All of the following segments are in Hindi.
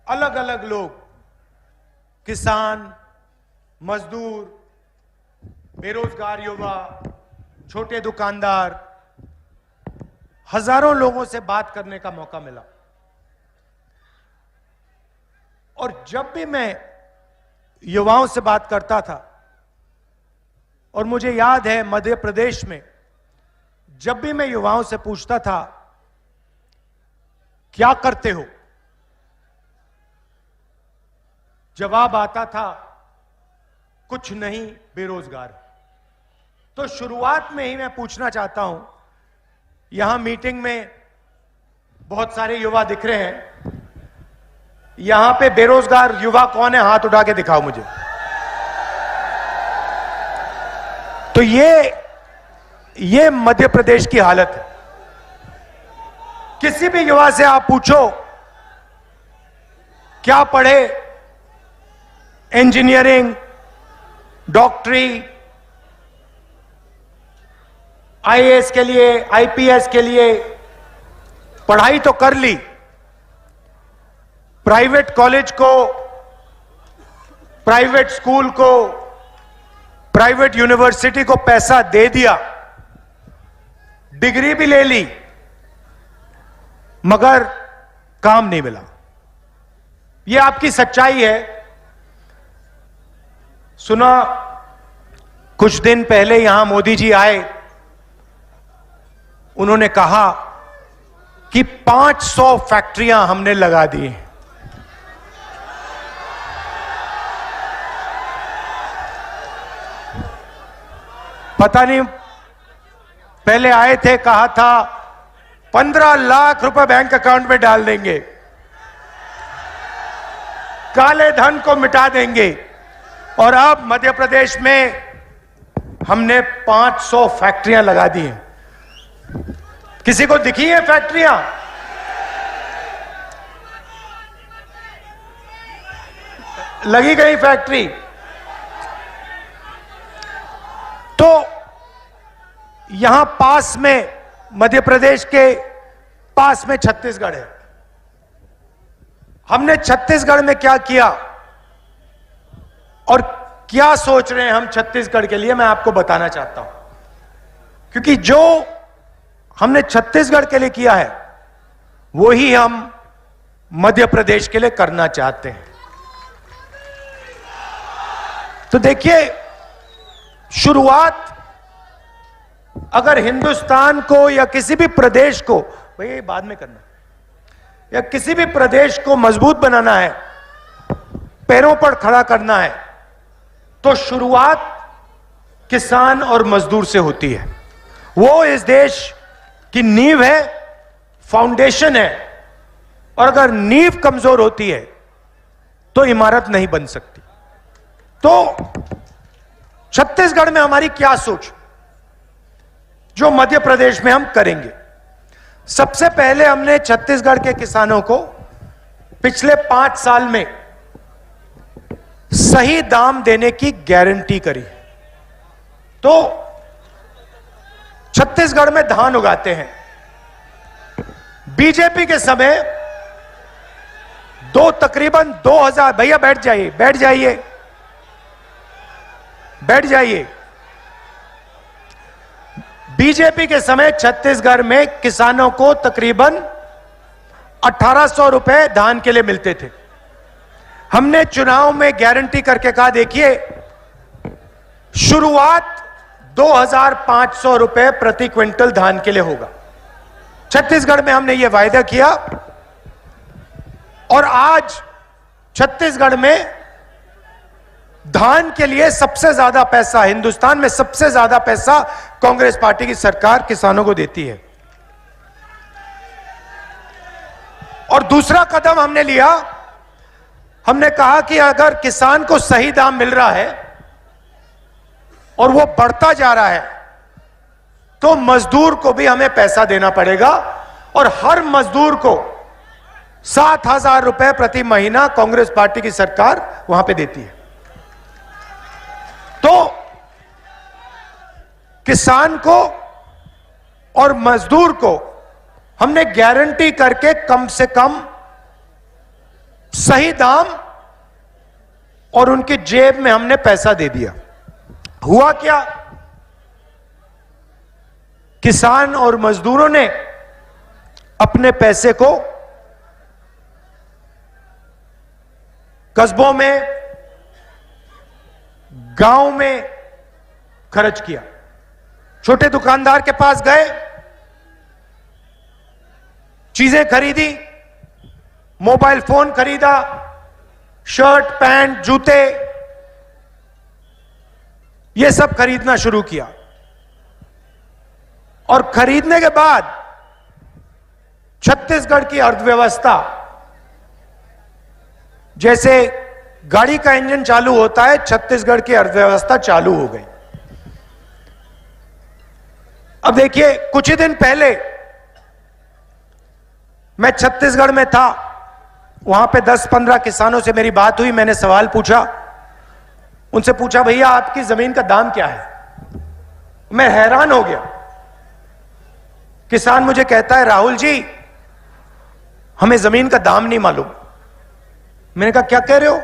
अलग अलग लोग, किसान, मजदूर, बेरोजगार युवा, छोटे दुकानदार, हजारों लोगों से बात करने का मौका मिला। और जब भी मैं युवाओं से बात करता था, और मुझे याद है मध्य प्रदेश में जब भी मैं युवाओं से पूछता था क्या करते हो, जवाब आता था कुछ नहीं, बेरोजगार। तो शुरुआत में ही मैं पूछना चाहता हूं, यहां मीटिंग में बहुत सारे युवा दिख रहे हैं, यहां पे बेरोजगार युवा कौन है? हाथ उठा के दिखाओ मुझे। तो ये मध्य प्रदेश की हालत है। किसी भी युवा से आप पूछो क्या पढ़े, इंजीनियरिंग, डॉक्टरी, आईएएस के लिए, आईपीएस के लिए पढ़ाई तो कर ली, प्राइवेट कॉलेज को, प्राइवेट स्कूल को, प्राइवेट यूनिवर्सिटी को पैसा दे दिया, डिग्री भी ले ली, मगर काम नहीं मिला। यह आपकी सच्चाई है। सुना कुछ दिन पहले यहां मोदी जी आए, उन्होंने कहा कि 500 फैक्ट्रियां हमने लगा दी। पता नहीं, पहले आए थे कहा था 15 लाख रुपए बैंक अकाउंट में डाल देंगे, काले धन को मिटा देंगे, और अब मध्य प्रदेश में हमने 500 फैक्ट्रियां लगा दी हैं। किसी को दिखी है फैक्ट्रियां? लगी गई फैक्ट्री। तो यहां पास में, मध्य प्रदेश के पास में छत्तीसगढ़ है। हमने छत्तीसगढ़ में क्या किया और क्या सोच रहे हैं हम छत्तीसगढ़ के लिए, मैं आपको बताना चाहता हूं। क्योंकि जो हमने छत्तीसगढ़ के लिए किया है वो ही हम मध्य प्रदेश के लिए करना चाहते हैं। तो देखिए, शुरुआत अगर हिंदुस्तान को या किसी भी प्रदेश को, भैया बाद में करना, या किसी भी प्रदेश को मजबूत बनाना है, पैरों पर खड़ा करना है, तो शुरुआत किसान और मजदूर से होती है। वो इस देश की नींव है, फाउंडेशन है, और अगर नींव कमजोर होती है तो इमारत नहीं बन सकती। तो छत्तीसगढ़ में हमारी क्या सोच, जो मध्य प्रदेश में हम करेंगे। सबसे पहले हमने छत्तीसगढ़ के किसानों को पिछले 5 साल में सही दाम देने की गारंटी करी। तो छत्तीसगढ़ में धान उगाते हैं। बीजेपी के समय तकरीबन 2000, भैया बैठ जाइए, बैठ जाइए, बैठ जाइए। बीजेपी के समय छत्तीसगढ़ में किसानों को तकरीबन 1800 रुपए धान के लिए मिलते थे। हमने चुनाव में गारंटी करके कहा, देखिए शुरुआत 2500 रुपए प्रति क्विंटल धान के लिए होगा। छत्तीसगढ़ में हमने यह वायदा किया, और आज छत्तीसगढ़ में धान के लिए सबसे ज्यादा पैसा, हिंदुस्तान में सबसे ज्यादा पैसा कांग्रेस पार्टी की सरकार किसानों को देती है। और दूसरा कदम हमने लिया, हमने कहा कि अगर किसान को सही दाम मिल रहा है और वो बढ़ता जा रहा है, तो मजदूर को भी हमें पैसा देना पड़ेगा, और हर मजदूर को 7000 रुपए प्रति महीना कांग्रेस पार्टी की सरकार वहां पे देती है। तो किसान को और मजदूर को हमने गारंटी करके कम से कम सही दाम और उनकी जेब में हमने पैसा दे दिया। हुआ क्या? किसान और मजदूरों ने अपने पैसे को कस्बों में, गांव में खर्च किया। छोटे दुकानदार के पास गए, चीजें खरीदी, मोबाइल फोन खरीदा, शर्ट, पैंट, जूते, यह सब खरीदना शुरू किया। और खरीदने के बाद छत्तीसगढ़ की अर्थव्यवस्था, जैसे गाड़ी का इंजन चालू होता है, छत्तीसगढ़ की अर्थव्यवस्था चालू हो गई। अब देखिए, कुछ ही दिन पहले मैं छत्तीसगढ़ में था, वहां पे 10-15 किसानों से मेरी बात हुई। मैंने सवाल पूछा, उनसे पूछा, भैया आपकी जमीन का दाम क्या है? मैं हैरान हो गया। किसान मुझे कहता है, राहुल जी हमें जमीन का दाम नहीं मालूम। मैंने कहा, क्या कह रहे हो?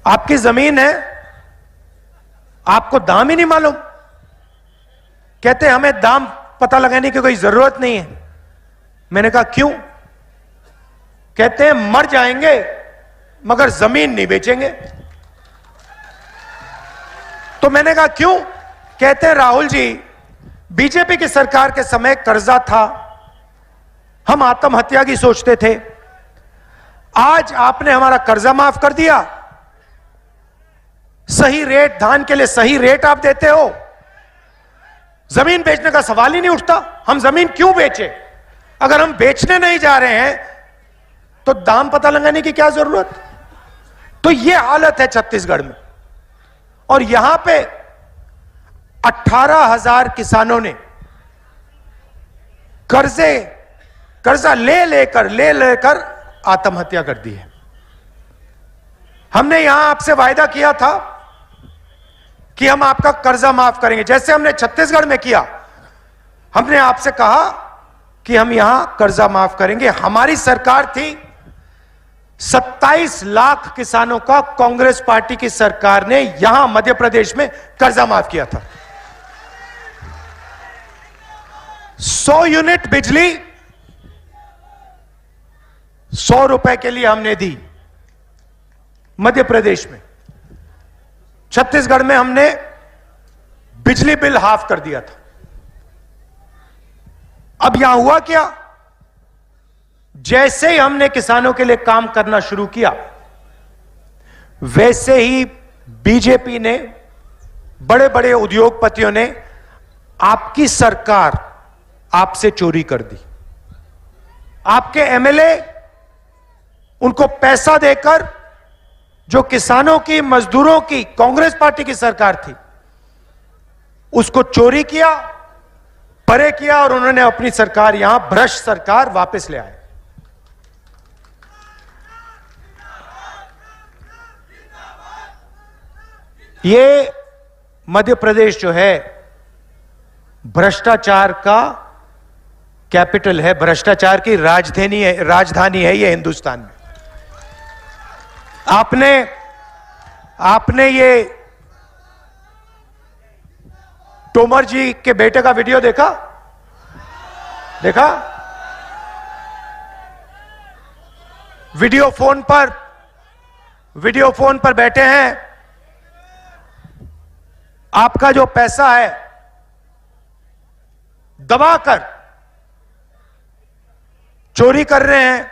आपकी जमीन है, आपको दाम ही नहीं मालूम? कहते हमें दाम पता लगाने की कोई जरूरत नहीं है। मैंने कहा, क्यों? कहते हैं मर जाएंगे मगर जमीन नहीं बेचेंगे। तो मैंने कहा, क्यों? कहते हैं, राहुल जी बीजेपी की सरकार के समय कर्जा था, हम आत्महत्या की सोचते थे। आज आपने हमारा कर्जा माफ कर दिया, सही रेट, धान के लिए सही रेट आप देते हो, जमीन बेचने का सवाल ही नहीं उठता। हम जमीन क्यों बेचे? अगर हम बेचने नहीं जा रहे हैं तो दाम पता लगाने की क्या जरूरत? तो यह हालत है छत्तीसगढ़ में। और यहां पे 18,000 किसानों ने कर्जा ले लेकर आत्महत्या कर दी है। हमने यहां आपसे वायदा किया था कि हम आपका कर्जा माफ करेंगे, जैसे हमने छत्तीसगढ़ में किया। हमने आपसे कहा कि हम यहां कर्जा माफ करेंगे। हमारी सरकार थी, 27 लाख किसानों का कांग्रेस पार्टी की सरकार ने यहां मध्य प्रदेश में कर्जा माफ किया था। 100 यूनिट बिजली 100 रुपए के लिए हमने दी मध्य प्रदेश में। छत्तीसगढ़ में हमने बिजली बिल हाफ कर दिया था। अब यहां हुआ क्या? जैसे ही हमने किसानों के लिए काम करना शुरू किया, वैसे ही बीजेपी ने, बड़े बड़े उद्योगपतियों ने आपकी सरकार आपसे चोरी कर दी। आपके एमएलए उनको पैसा देकर, जो किसानों की, मजदूरों की कांग्रेस पार्टी की सरकार थी, उसको चोरी किया, परे किया और उन्होंने अपनी सरकार, यहां भ्रष्ट सरकार वापस ले आए। ये मध्य प्रदेश जो है भ्रष्टाचार का कैपिटल है, भ्रष्टाचार की राजधानी है ये हिंदुस्तान में। आपने ये तोमर जी के बेटे का वीडियो देखा? वीडियो फोन पर बैठे हैं, आपका जो पैसा है दबाकर चोरी कर रहे हैं।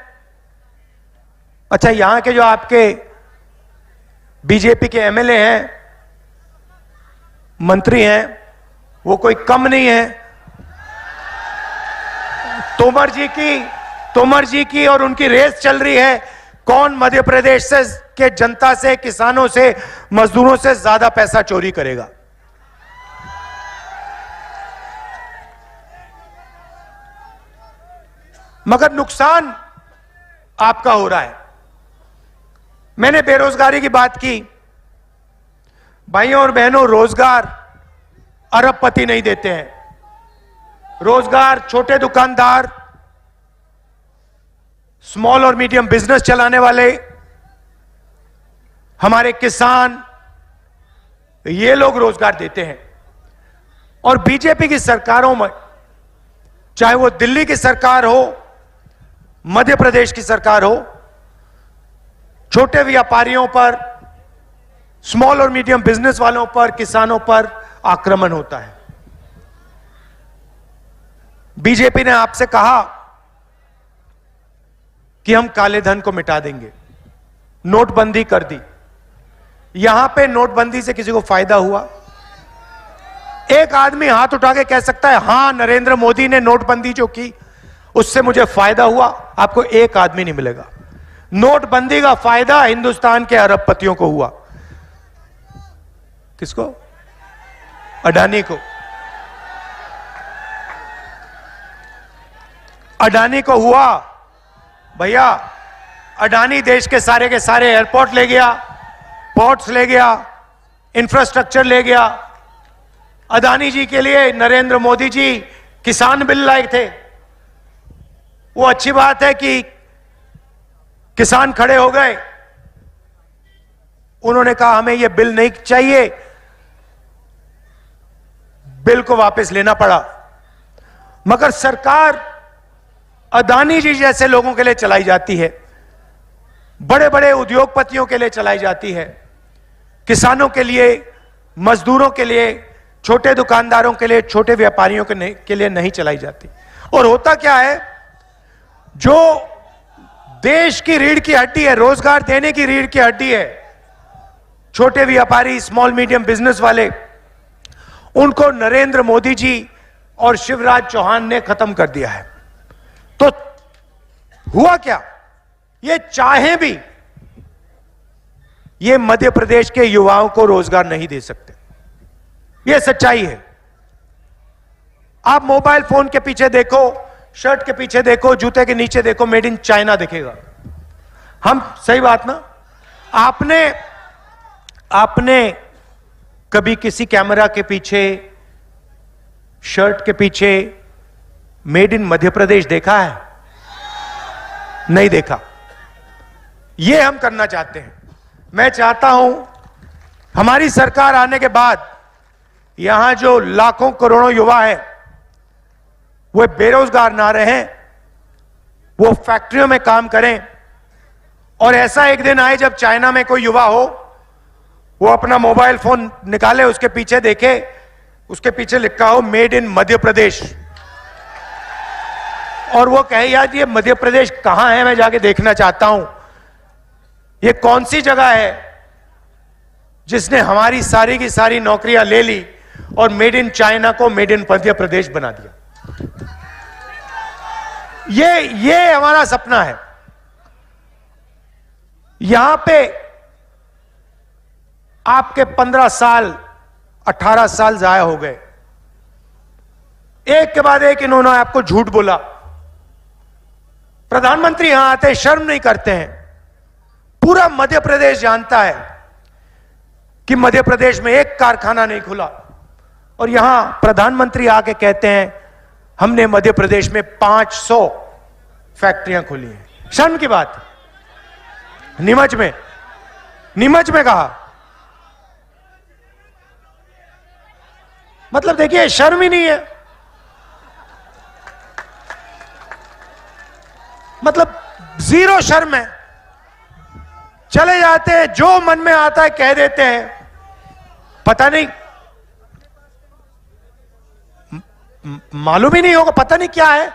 अच्छा, यहां के जो आपके बीजेपी के एमएलए हैं, मंत्री हैं, वो कोई कम नहीं है। तोमर जी की और उनकी रेस चल रही है, कौन मध्य प्रदेश से के जनता से, किसानों से, मजदूरों से ज्यादा पैसा चोरी करेगा। मगर नुकसान आपका हो रहा है। मैंने बेरोजगारी की बात की। भाइयों और बहनों, रोजगार अरबपति नहीं देते हैं। रोजगार छोटे दुकानदार स्मॉल और मीडियम बिजनेस चलाने वाले, हमारे किसान, ये लोग रोजगार देते हैं। और बीजेपी की सरकारों में, चाहे वो दिल्ली की सरकार हो, मध्य प्रदेश की सरकार हो, छोटे व्यापारियों पर, स्मॉल और मीडियम बिजनेस वालों पर, किसानों पर आक्रमण होता है। बीजेपी ने आपसे कहा कि हम काले धन को मिटा देंगे, नोटबंदी कर दी। यहां पे नोटबंदी से किसी को फायदा हुआ? एक आदमी हाथ उठा के कह सकता है हां नरेंद्र मोदी ने नोटबंदी जो की उससे मुझे फायदा हुआ? आपको एक आदमी नहीं मिलेगा। नोटबंदी का फायदा हिंदुस्तान के अरबपतियों को हुआ। किसको? अडानी को। अडानी को हुआ। भैया, अडानी देश के सारे एयरपोर्ट ले गया, पोर्ट्स ले गया, इंफ्रास्ट्रक्चर ले गया। अडानी जी के लिए नरेंद्र मोदी जी किसान बिल लाए थे। वो अच्छी बात है कि किसान खड़े हो गए, उन्होंने कहा हमें यह बिल नहीं चाहिए, बिल को वापस लेना पड़ा। मगर सरकार अडानी जी जैसे लोगों के लिए चलाई जाती है, बड़े बड़े उद्योगपतियों के लिए चलाई जाती है, किसानों के लिए, मजदूरों के लिए, छोटे दुकानदारों के लिए, छोटे व्यापारियों के लिए नहीं चलाई जाती। और होता क्या है, जो देश की रीढ़ की हड्डी है, रोजगार देने की रीढ़ की हड्डी है, छोटे व्यापारी, स्मॉल मीडियम बिजनेस वाले, उनको नरेंद्र मोदी जी और शिवराज चौहान ने खत्म कर दिया है। तो हुआ क्या, ये चाहे भी ये मध्य प्रदेश के युवाओं को रोजगार नहीं दे सकते। ये सच्चाई है। आप मोबाइल फोन के पीछे देखो, शर्ट के पीछे देखो, जूते के नीचे देखो, मेड इन चाइना दिखेगा। हम सही बात ना? आपने कभी किसी कैमरा के पीछे, शर्ट के पीछे मेड इन मध्य प्रदेश देखा है? नहीं देखा। ये हम करना चाहते हैं। मैं चाहता हूं हमारी सरकार आने के बाद यहां जो लाखों करोड़ों युवा है वो बेरोजगार ना रहें, वो फैक्ट्रियों में काम करें। और ऐसा एक दिन आए जब चाइना में कोई युवा हो, वो अपना मोबाइल फोन निकाले, उसके पीछे देखे, उसके पीछे लिखा हो मेड इन मध्य प्रदेश, और वो कहे यार ये मध्य प्रदेश कहां है, मैं जाके देखना चाहता हूं। ये कौन सी जगह है जिसने हमारी सारी की सारी नौकरियां ले ली और मेड इन चाइना को मेड इन मध्य प्रदेश बना दिया। ये हमारा सपना है। यहां पे आपके 15 साल 18 साल जाया हो गए, एक के बाद एक इन्होंने आपको झूठ बोला। प्रधानमंत्री यहां आते शर्म नहीं करते हैं। पूरा मध्य प्रदेश जानता है कि मध्य प्रदेश में एक कारखाना नहीं खुला, और यहां प्रधानमंत्री आके कहते हैं हमने मध्य प्रदेश में 500 फैक्ट्रियां खोली हैं। शर्म की बात। नीमच में कहा। मतलब देखिए, शर्म ही नहीं है। मतलब जीरो शर्म है। चले जाते हैं, जो मन में आता है कह देते हैं। पता नहीं, मालूम ही नहीं होगा, पता नहीं क्या है,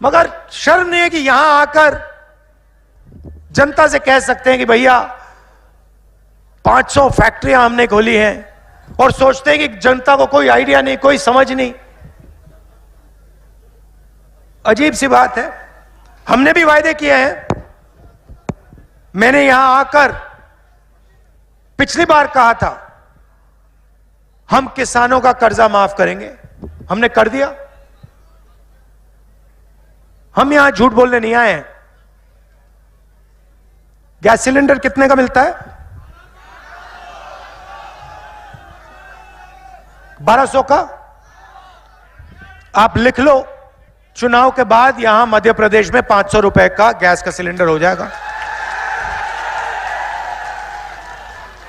मगर शर्म नहीं है कि यहां आकर जनता से कह सकते हैं कि भैया 500 फैक्ट्रियां हमने खोली हैं, और सोचते हैं कि जनता को कोई आइडिया नहीं, कोई समझ नहीं। अजीब सी बात है। हमने भी वायदे किए हैं। मैंने यहां आकर पिछली बार कहा था हम किसानों का कर्जा माफ करेंगे, हमने कर दिया। हम यहां झूठ बोलने नहीं आए हैं। गैस सिलेंडर कितने का मिलता है? 1200 का। आप लिख लो, चुनाव के बाद यहां मध्य प्रदेश में 500 रुपए का गैस का सिलेंडर हो जाएगा।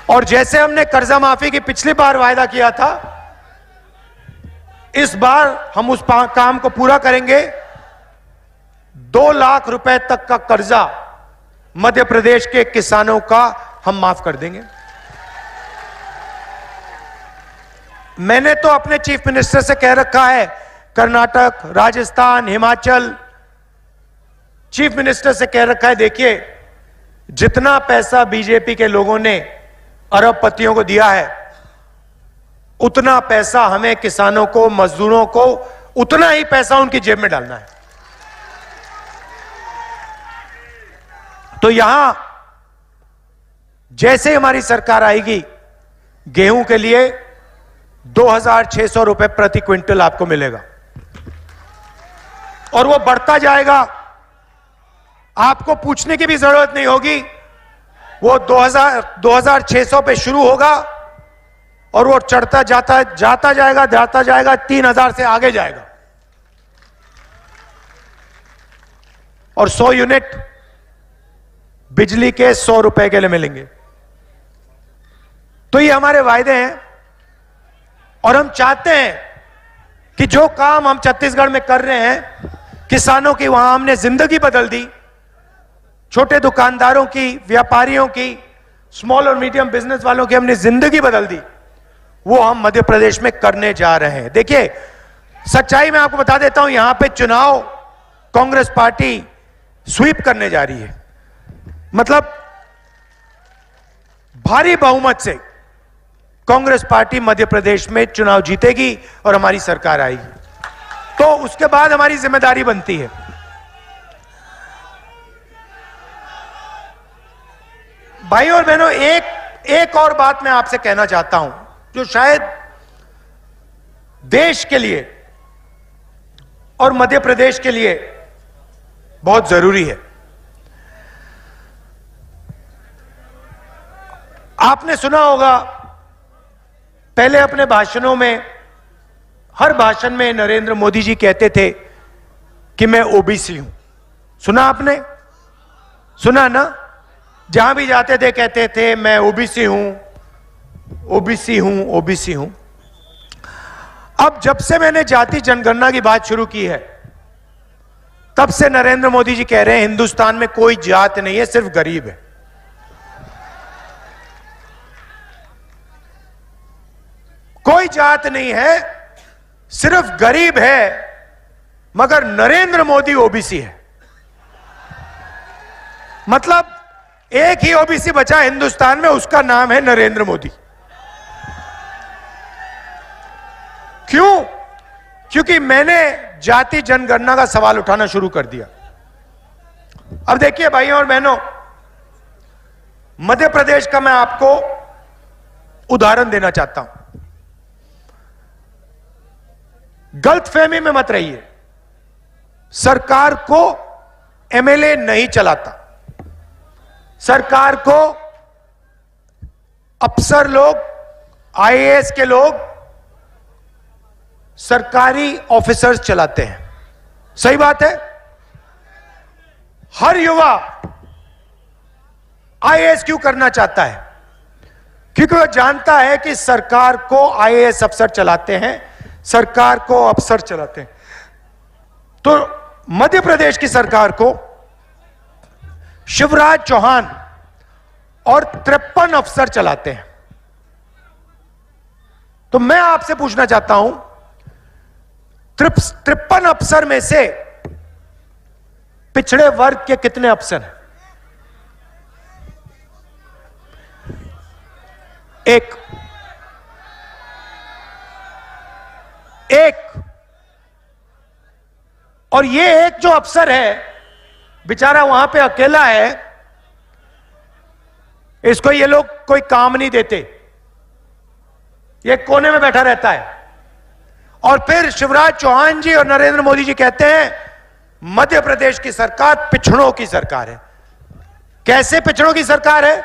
और जैसे हमने कर्जा माफी की पिछली बार वायदा किया था, इस बार हम उस काम को पूरा करेंगे। 2 लाख रुपए तक का कर्जा मध्य प्रदेश के किसानों का हम माफ कर देंगे। मैंने तो अपने चीफ मिनिस्टर से कह रखा है, कर्नाटक, राजस्थान, हिमाचल, चीफ मिनिस्टर से कह रखा है, देखिए जितना पैसा बीजेपी के लोगों ने अरबपतियों को दिया है, उतना पैसा हमें किसानों को, मजदूरों को, उतना ही पैसा उनकी जेब में डालना है। तो यहां जैसे हमारी सरकार आएगी, गेहूं के लिए 2600 रुपए प्रति क्विंटल आपको मिलेगा और वो बढ़ता जाएगा। आपको पूछने की भी जरूरत नहीं होगी, वो 2600 पे शुरू होगा और वो चढ़ता जाता जाएगा 3000 से आगे जाएगा। और 100 यूनिट बिजली के 100 रुपए के लिए मिलेंगे। तो ये हमारे वायदे हैं और हम चाहते हैं कि जो काम हम छत्तीसगढ़ में कर रहे हैं, किसानों की वहां हमने जिंदगी बदल दी, छोटे दुकानदारों की, व्यापारियों की, स्मॉल और मीडियम बिजनेस वालों की हमने जिंदगी बदल दी, वो हम मध्य प्रदेश में करने जा रहे हैं। देखिए, सच्चाई मैं आपको बता देता हूं, यहां पे चुनाव कांग्रेस पार्टी स्वीप करने जा रही है। मतलब भारी बहुमत से कांग्रेस पार्टी मध्य प्रदेश में चुनाव जीतेगी और हमारी सरकार आएगी। तो उसके बाद हमारी जिम्मेदारी बनती है। भाइयों और बहनों, एक और बात मैं आपसे कहना चाहता हूं, जो शायद देश के लिए और मध्य प्रदेश के लिए बहुत जरूरी है। आपने सुना होगा, पहले अपने भाषणों में, हर भाषण में नरेंद्र मोदी जी कहते थे कि मैं ओबीसी हूं। सुना आपने? सुना ना? जहां भी जाते थे कहते थे मैं ओबीसी हूं, ओबीसी हूं, ओबीसी हूं। अब जब से मैंने जाति जनगणना की बात शुरू की है, तब से नरेंद्र मोदी जी कह रहे हैं हिंदुस्तान में कोई जात नहीं है, सिर्फ गरीब है। कोई जात नहीं है, सिर्फ गरीब है, मगर नरेंद्र मोदी ओबीसी है। मतलब एक ही ओबीसी बचा हिंदुस्तान में, उसका नाम है नरेंद्र मोदी। क्यों? क्योंकि मैंने जाति जनगणना का सवाल उठाना शुरू कर दिया। अब देखिए भाइयों और बहनों, मध्य प्रदेश का मैं आपको उदाहरण देना चाहता हूं। गलतफहमी में मत रहिए, सरकार को एमएलए नहीं चलाता, सरकार को अफसर लोग, आईएएस के लोग, सरकारी ऑफिसर्स चलाते हैं। सही बात है। हर युवा आईएएस क्यों करना चाहता है? क्योंकि वह जानता है कि सरकार को आईएएस अफसर चलाते हैं, सरकार को अफसर चलाते हैं। तो मध्य प्रदेश की सरकार को शिवराज चौहान और 53 अफसर चलाते हैं। तो मैं आपसे पूछना चाहता हूं, 53 अफसर में से पिछड़े वर्ग के कितने अफसर हैं? एक। और ये एक जो अफसर है, बेचारा वहां पे अकेला है, इसको ये लोग कोई काम नहीं देते, ये कोने में बैठा रहता है। और फिर शिवराज चौहान जी और नरेंद्र मोदी जी कहते हैं मध्य प्रदेश की सरकार पिछड़ों की सरकार है। कैसे पिछड़ों की सरकार है?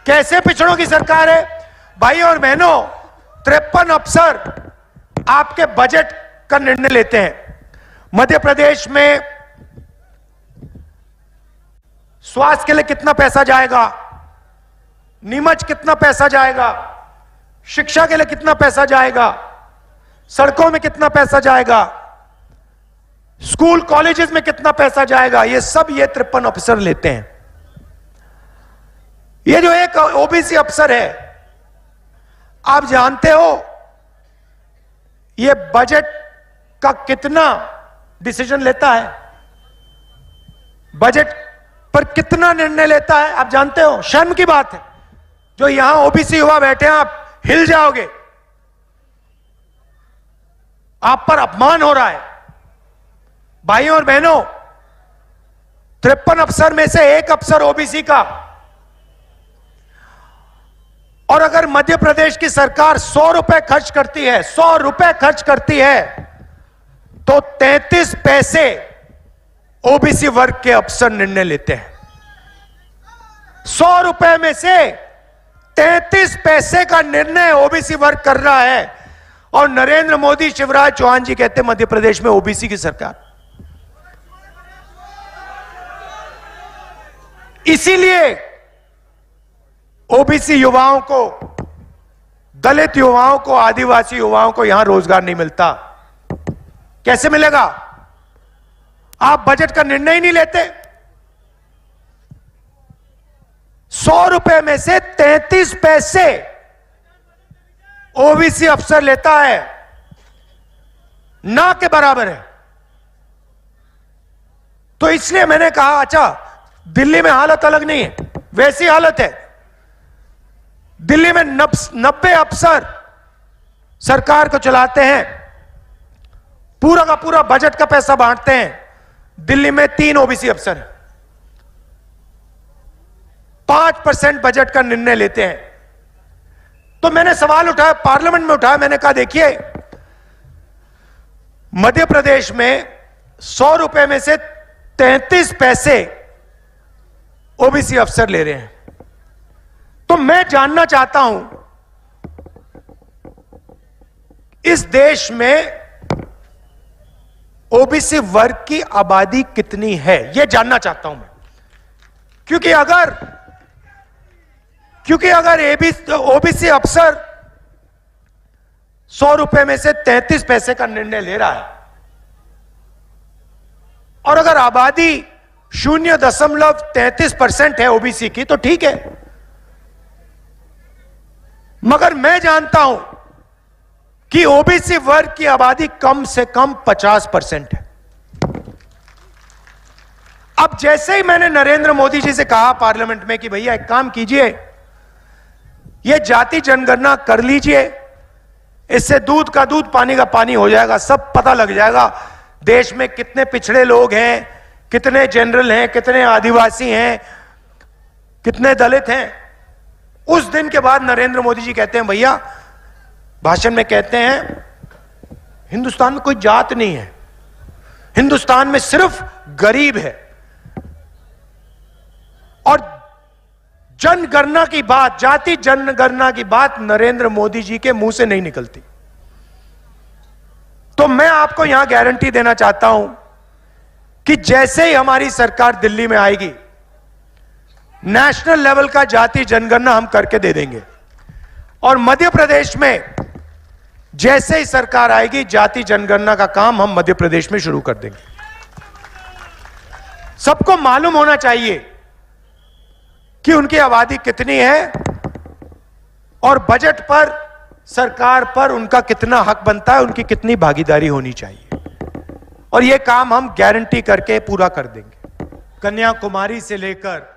कैसे पिछड़ों की सरकार है? भाई और बहनों, 53 अफसर आपके बजट का निर्णय लेते हैं। मध्य प्रदेश में स्वास्थ्य के लिए कितना पैसा जाएगा, नीमच कितना पैसा जाएगा, शिक्षा के लिए कितना पैसा जाएगा, सड़कों में कितना पैसा जाएगा, स्कूल कॉलेजेस में कितना पैसा जाएगा, ये सब ये 53 अफसर लेते हैं। ये जो एक ओबीसी अफसर है, आप जानते हो ये बजट का कितना डिसीजन लेता है, बजट पर कितना निर्णय लेता है, आप जानते हो? शर्म की बात है, जो यहां ओबीसी युवा बैठे हैं, आप हिल जाओगे, आप पर अपमान हो रहा है। भाइयों और बहनों, 53 अफसर में से एक अफसर ओबीसी का, और अगर मध्य प्रदेश की सरकार 100 रुपए खर्च करती है, 100 रुपए खर्च करती है, तो 33 पैसे ओबीसी वर्ग के अफसर निर्णय लेते हैं। 100 रुपए में से 33 पैसे का निर्णय ओबीसी वर्ग कर रहा है, और नरेंद्र मोदी, शिवराज चौहान जी कहते हैं मध्य प्रदेश में ओबीसी की सरकार। इसीलिए ओबीसी युवाओं को, दलित युवाओं को, आदिवासी युवाओं को यहां रोजगार नहीं मिलता। कैसे मिलेगा? आप बजट का निर्णय ही नहीं लेते। 100 रुपए में से 33 पैसे ओबीसी अफसर लेता है, ना के बराबर है। तो इसलिए मैंने कहा, अच्छा दिल्ली में हालत अलग नहीं है, वैसी हालत है। दिल्ली में 90 अफसर सरकार को चलाते हैं, पूरा का पूरा बजट का पैसा बांटते हैं। दिल्ली में 3 ओबीसी अफसर हैं, 5% बजट का निर्णय लेते हैं। तो मैंने सवाल उठाया, पार्लियामेंट में उठाया, मैंने कहा देखिए, मध्य प्रदेश में 100 रुपए में से 33 पैसे ओबीसी अफसर ले रहे हैं। तो मैं जानना चाहता हूं, इस देश में ओबीसी वर्ग की आबादी कितनी है, यह जानना चाहता हूं मैं। क्योंकि अगर ओबीसी अफसर 100 रुपए में से 33 पैसे का निर्णय ले रहा है, और अगर आबादी 0.33% है ओबीसी की, तो ठीक है। मगर मैं जानता हूं कि ओबीसी वर्ग की आबादी कम से कम 50% है। अब जैसे ही मैंने नरेंद्र मोदी जी से कहा पार्लियामेंट में कि भैया एक काम कीजिए, ये जाति जनगणना कर लीजिए, इससे दूध का दूध पानी का पानी हो जाएगा, सब पता लग जाएगा देश में कितने पिछड़े लोग हैं, कितने जनरल हैं, कितने आदिवासी हैं, कितने दलित हैं। उस दिन के बाद नरेंद्र मोदी जी कहते हैं, भैया भाषण में कहते हैं हिंदुस्तान में कोई जात नहीं है, हिंदुस्तान में सिर्फ गरीब है। और जनगणना की बात, जाति जनगणना की बात नरेंद्र मोदी जी के मुंह से नहीं निकलती। तो मैं आपको यहां गारंटी देना चाहता हूं कि जैसे ही हमारी सरकार दिल्ली में आएगी, नेशनल लेवल का जाति जनगणना हम करके दे देंगे। और मध्य प्रदेश में जैसे ही सरकार आएगी, जाति जनगणना का काम हम मध्य प्रदेश में शुरू कर देंगे। सबको मालूम होना चाहिए कि उनकी आबादी कितनी है, और बजट पर, सरकार पर उनका कितना हक बनता है, उनकी कितनी भागीदारी होनी चाहिए। और यह काम हम गारंटी करके पूरा कर देंगे। कन्याकुमारी से लेकर